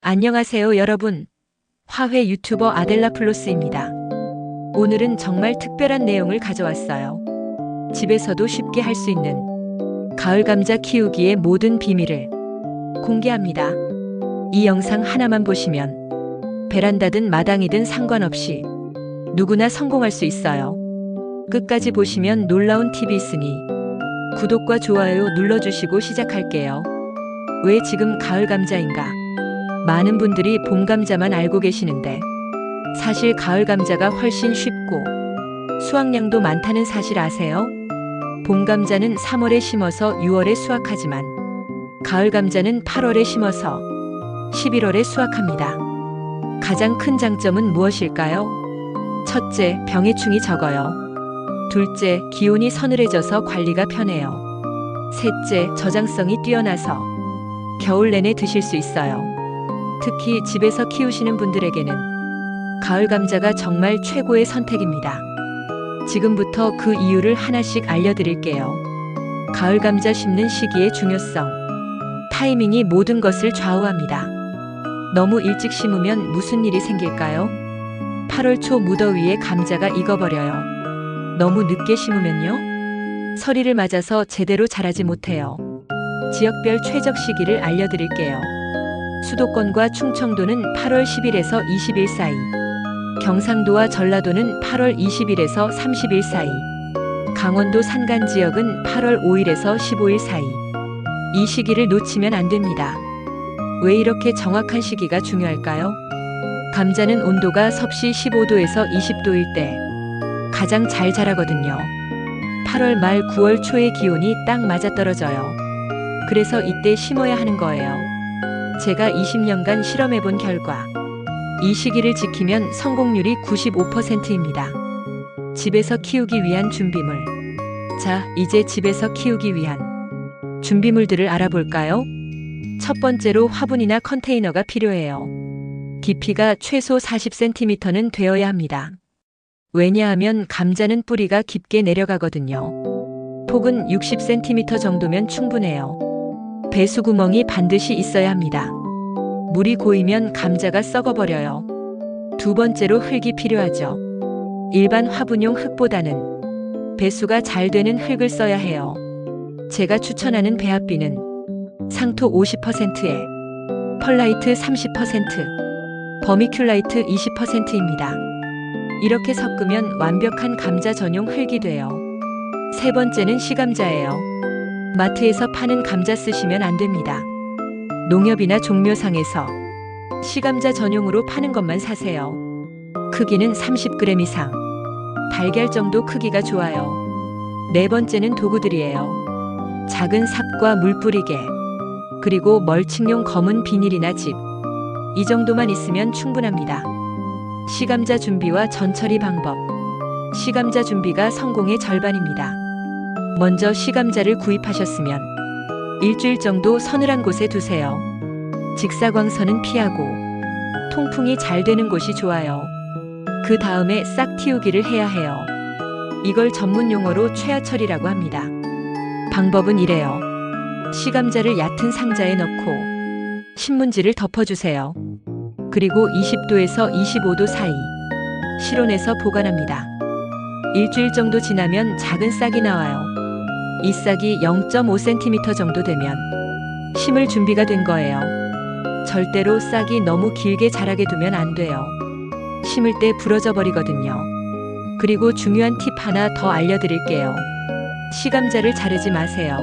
안녕하세요 여러분. 화훼 유튜버 아델라플로스입니다. 오늘은 정말 특별한 내용을 가져왔어요. 집에서도 쉽게 할 수 있는 가을 감자 키우기의 모든 비밀을 공개합니다. 이 영상 하나만 보시면 베란다든 마당이든 상관없이 누구나 성공할 수 있어요. 끝까지 보시면 놀라운 팁이 있으니 구독과 좋아요 눌러주시고 시작할게요. 왜 지금 가을 감자인가? 많은 분들이 봄 감자만 알고 계시는데 사실 가을 감자가 훨씬 쉽고 수확량도 많다는 사실 아세요? 봄 감자는 3월에 심어서 6월에 수확하지만 가을 감자는 8월에 심어서 11월에 수확합니다. 가장 큰 장점은 무엇일까요? 첫째, 병해충이 적어요. 둘째, 기온이 서늘해져서 관리가 편해요. 셋째, 저장성이 뛰어나서 겨울 내내 드실 수 있어요. 특히 집에서 키우시는 분들에게는 가을 감자가 정말 최고의 선택입니다. 지금부터 그 이유를 하나씩 알려드릴게요. 가을 감자 심는 시기의 중요성. 타이밍이 모든 것을 좌우합니다. 너무 일찍 심으면 무슨 일이 생길까요? 8월 초 무더위에 감자가 익어버려요. 너무 늦게 심으면요? 서리를 맞아서 제대로 자라지 못해요. 지역별 최적 시기를 알려드릴게요. 수도권과 충청도는 8월 10일에서 20일 사이, 경상도와 전라도는 8월 20일에서 30일 사이, 강원도 산간 지역은 8월 5일에서 15일 사이. 이 시기를 놓치면 안 됩니다. 왜 이렇게 정확한 시기가 중요할까요? 감자는 온도가 섭씨 15도에서 20도일 때 가장 잘 자라거든요. 8월 말 9월 초의 기온이 딱 맞아떨어져요. 그래서 이때 심어야 하는 거예요. 제가 20년간 실험해본 결과 이 시기를 지키면 성공률이 95%입니다. 집에서 키우기 위한 준비물. 자, 이제 집에서 키우기 위한 준비물들을 알아볼까요? 첫 번째로 화분이나 컨테이너가 필요해요. 깊이가 최소 40cm는 되어야 합니다. 왜냐하면 감자는 뿌리가 깊게 내려가거든요. 폭은 60cm 정도면 충분해요. 배수구멍이 반드시 있어야 합니다. 물이 고이면 감자가 썩어버려요. 두 번째로 흙이 필요하죠. 일반 화분용 흙보다는 배수가 잘 되는 흙을 써야 해요. 제가 추천하는 배합비는 상토 50%에 펄라이트 30%, 버미큘라이트 20%입니다. 이렇게 섞으면 완벽한 감자 전용 흙이 돼요. 세 번째는 시감자예요. 마트에서 파는 감자 쓰시면 안 됩니다. 농협이나 종묘상에서 시감자 전용으로 파는 것만 사세요. 크기는 30g 이상. 달걀 정도 크기가 좋아요. 네 번째는 도구들이에요. 작은 삽과 물 뿌리개, 그리고 멀칭용 검은 비닐이나 집. 이 정도만 있으면 충분합니다. 시감자 준비와 전처리 방법. 시감자 준비가 성공의 절반입니다. 먼저 시감자를 구입하셨으면 일주일 정도 서늘한 곳에 두세요. 직사광선은 피하고 통풍이 잘 되는 곳이 좋아요. 그 다음에 싹 틔우기를 해야 해요. 이걸 전문 용어로 최하철이라고 합니다. 방법은 이래요. 시감자를 얕은 상자에 넣고 신문지를 덮어주세요. 그리고 20도에서 25도 사이 실온에서 보관합니다. 일주일 정도 지나면 작은 싹이 나와요. 이 싹이 0.5cm 정도 되면 심을 준비가 된 거예요. 절대로 싹이 너무 길게 자라게 두면 안 돼요. 심을 때 부러져 버리거든요. 그리고 중요한 팁 하나 더 알려드릴게요. 시감자를 자르지 마세요.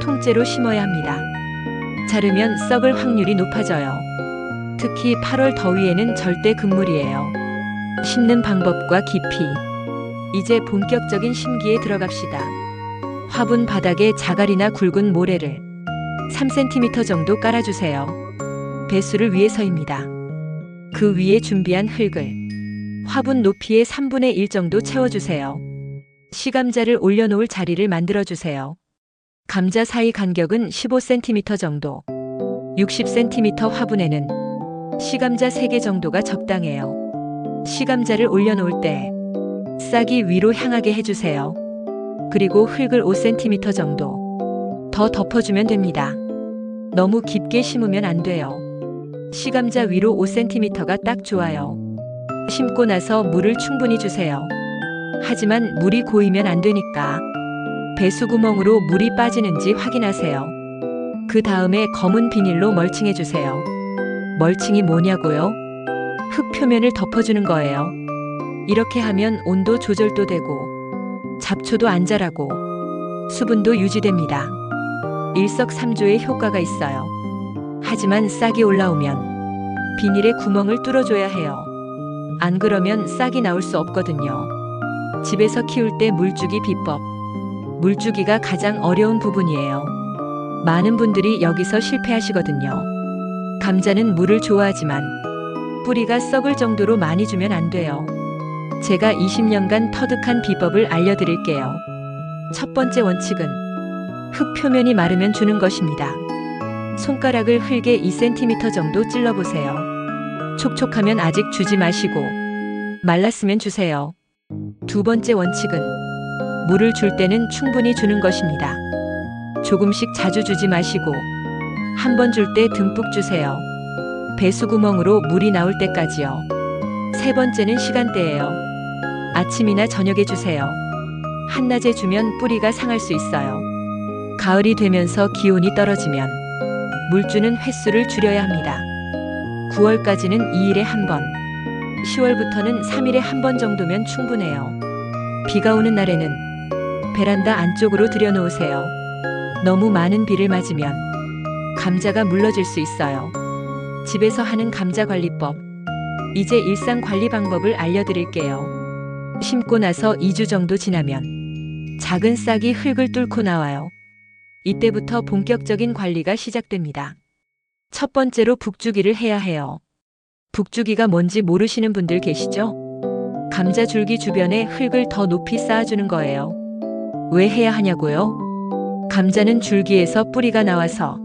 통째로 심어야 합니다. 자르면 썩을 확률이 높아져요. 특히 8월 더위에는 절대 금물이에요. 심는 방법과 깊이. 이제 본격적인 심기에 들어갑시다. 화분 바닥에 자갈이나 굵은 모래를 3cm 정도 깔아주세요. 배수를 위해서입니다. 그 위에 준비한 흙을 화분 높이의 3분의 1 정도 채워주세요. 시감자를 올려놓을 자리를 만들어주세요. 감자 사이 간격은 15cm 정도. 60cm 화분에는 시감자 3개 정도가 적당해요. 시감자를 올려놓을 때 싹이 위로 향하게 해주세요. 그리고 흙을 5cm 정도 더 덮어주면 됩니다. 너무 깊게 심으면 안 돼요. 씨감자 위로 5cm가 딱 좋아요. 심고 나서 물을 충분히 주세요. 하지만 물이 고이면 안 되니까 배수구멍으로 물이 빠지는지 확인하세요. 그 다음에 검은 비닐로 멀칭해 주세요. 멀칭이 뭐냐고요? 흙 표면을 덮어주는 거예요. 이렇게 하면 온도 조절도 되고 잡초도 안 자라고 수분도 유지됩니다. 일석삼조의 효과가 있어요. 하지만 싹이 올라오면 비닐에 구멍을 뚫어줘야 해요. 안 그러면 싹이 나올 수 없거든요. 집에서 키울 때 물주기 비법. 물주기가 가장 어려운 부분이에요. 많은 분들이 여기서 실패하시거든요. 감자는 물을 좋아하지만 뿌리가 썩을 정도로 많이 주면 안 돼요. 제가 20년간 터득한 비법을 알려드릴게요. 첫 번째 원칙은 흙 표면이 마르면 주는 것입니다. 손가락을 흙에 2cm 정도 찔러보세요. 촉촉하면 아직 주지 마시고 말랐으면 주세요. 두 번째 원칙은 물을 줄 때는 충분히 주는 것입니다. 조금씩 자주 주지 마시고 한 번 줄 때 듬뿍 주세요. 배수구멍으로 물이 나올 때까지요. 세 번째는 시간대예요. 아침이나 저녁에 주세요. 한낮에 주면 뿌리가 상할 수 있어요. 가을이 되면서 기온이 떨어지면 물 주는 횟수를 줄여야 합니다. 9월까지는 2일에 한 번, 10월부터는 3일에 한 번 정도면 충분해요. 비가 오는 날에는 베란다 안쪽으로 들여놓으세요. 너무 많은 비를 맞으면 감자가 물러질 수 있어요. 집에서 하는 감자 관리법. 이제 일상 관리 방법을 알려드릴게요. 심고 나서 2주 정도 지나면 작은 싹이 흙을 뚫고 나와요. 이때부터 본격적인 관리가 시작됩니다. 첫 번째로 북주기를 해야 해요. 북주기가 뭔지 모르시는 분들 계시죠? 감자 줄기 주변에 흙을 더 높이 쌓아주는 거예요. 왜 해야 하냐고요? 감자는 줄기에서 뿌리가 나와서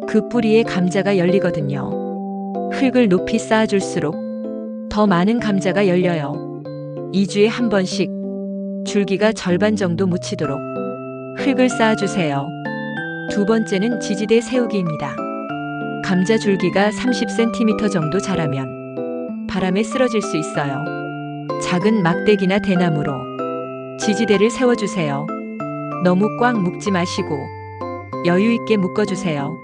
그 뿌리에 감자가 열리거든요. 흙을 높이 쌓아줄수록 더 많은 감자가 열려요. 2주에 한 번씩 줄기가 절반 정도 묻히도록 흙을 쌓아주세요. 두 번째는 지지대 세우기입니다. 감자 줄기가 30cm 정도 자라면 바람에 쓰러질 수 있어요. 작은 막대기나 대나무로 지지대를 세워주세요. 너무 꽉 묶지 마시고 여유 있게 묶어주세요.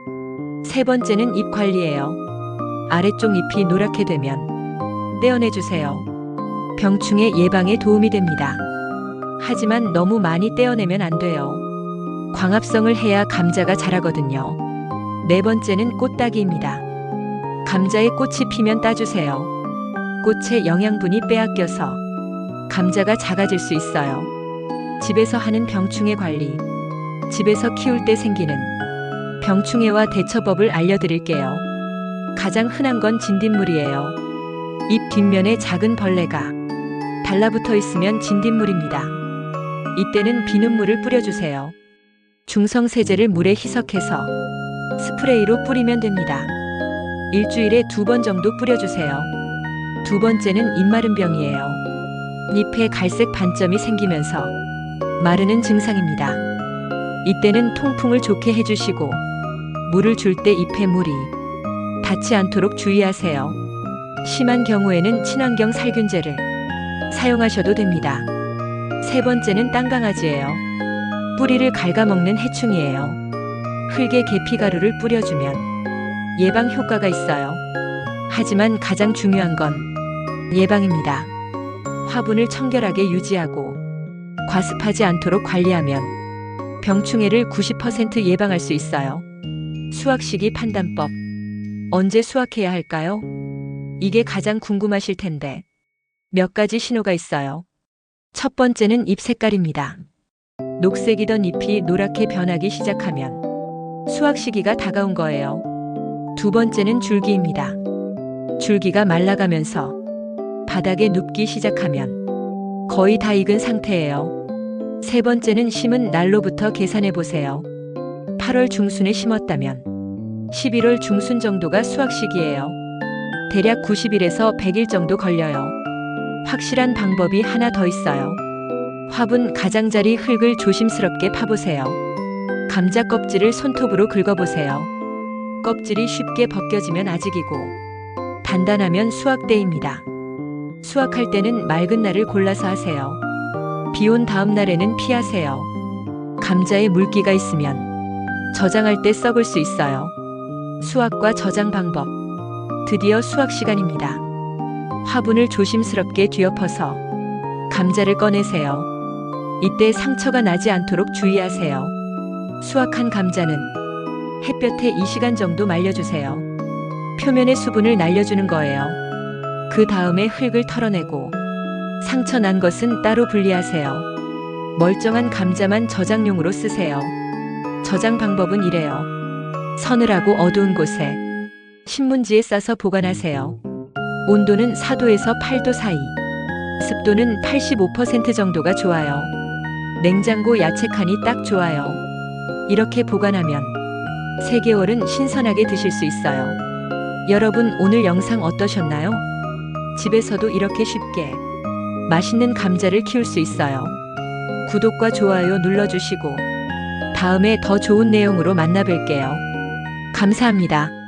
세 번째는 잎 관리예요. 아래쪽 잎이 노랗게 되면 떼어내주세요. 병충해 예방에 도움이 됩니다. 하지만 너무 많이 떼어내면 안 돼요. 광합성을 해야 감자가 자라거든요. 네 번째는 꽃따기입니다. 감자에 꽃이 피면 따주세요. 꽃의 영양분이 빼앗겨서 감자가 작아질 수 있어요. 집에서 하는 병충해 관리. 집에서 키울 때 생기는 병충해와 대처법을 알려드릴게요. 가장 흔한 건 진딧물이에요. 잎 뒷면에 작은 벌레가 달라붙어 있으면 진딧물입니다. 이때는 비눗물을 뿌려주세요. 중성세제를 물에 희석해서 스프레이로 뿌리면 됩니다. 일주일에 2번 정도 뿌려주세요. 두 번째는 잎마른 병이에요. 잎에 갈색 반점이 생기면서 마르는 증상입니다. 이때는 통풍을 좋게 해주시고 물을 줄 때 잎에 물이 닿지 않도록 주의하세요. 심한 경우에는 친환경 살균제를 사용하셔도 됩니다. 세 번째는 땅강아지예요. 뿌리를 갉아먹는 해충이에요. 흙에 계피가루를 뿌려주면 예방 효과가 있어요. 하지만 가장 중요한 건 예방입니다. 화분을 청결하게 유지하고 과습하지 않도록 관리하면 병충해를 90% 예방할 수 있어요. 수확 시기 판단법. 언제 수확해야 할까요? 이게 가장 궁금하실 텐데 몇 가지 신호가 있어요. 첫 번째는 잎 색깔입니다. 녹색이던 잎이 노랗게 변하기 시작하면 수확 시기가 다가온 거예요. 두 번째는 줄기입니다. 줄기가 말라가면서 바닥에 눕기 시작하면 거의 다 익은 상태예요. 세 번째는 심은 날로부터 계산해 보세요. 8월 중순에 심었다면 11월 중순 정도가 수확 시기예요. 대략 90일에서 100일 정도 걸려요. 확실한 방법이 하나 더 있어요. 화분 가장자리 흙을 조심스럽게 파보세요. 감자 껍질을 손톱으로 긁어보세요. 껍질이 쉽게 벗겨지면 아직이고 단단하면 수확때입니다. 수확할 때는 맑은 날을 골라서 하세요. 비 온 다음 날에는 피하세요. 감자에 물기가 있으면 저장할 때 썩을 수 있어요. 수확과 저장 방법. 드디어 수확 시간입니다. 화분을 조심스럽게 뒤엎어서 감자를 꺼내세요. 이때 상처가 나지 않도록 주의하세요. 수확한 감자는 햇볕에 2시간 정도 말려주세요. 표면의 수분을 날려주는 거예요. 그 다음에 흙을 털어내고 상처 난 것은 따로 분리하세요. 멀쩡한 감자만 저장용으로 쓰세요. 저장 방법은 이래요. 서늘하고 어두운 곳에 신문지에 싸서 보관하세요. 온도는 4도에서 8도 사이. 습도는 85% 정도가 좋아요. 냉장고 야채칸이 딱 좋아요. 이렇게 보관하면 3개월은 신선하게 드실 수 있어요. 여러분 오늘 영상 어떠셨나요? 집에서도 이렇게 쉽게 맛있는 감자를 키울 수 있어요. 구독과 좋아요 눌러주시고 다음에 더 좋은 내용으로 만나 뵐게요. 감사합니다.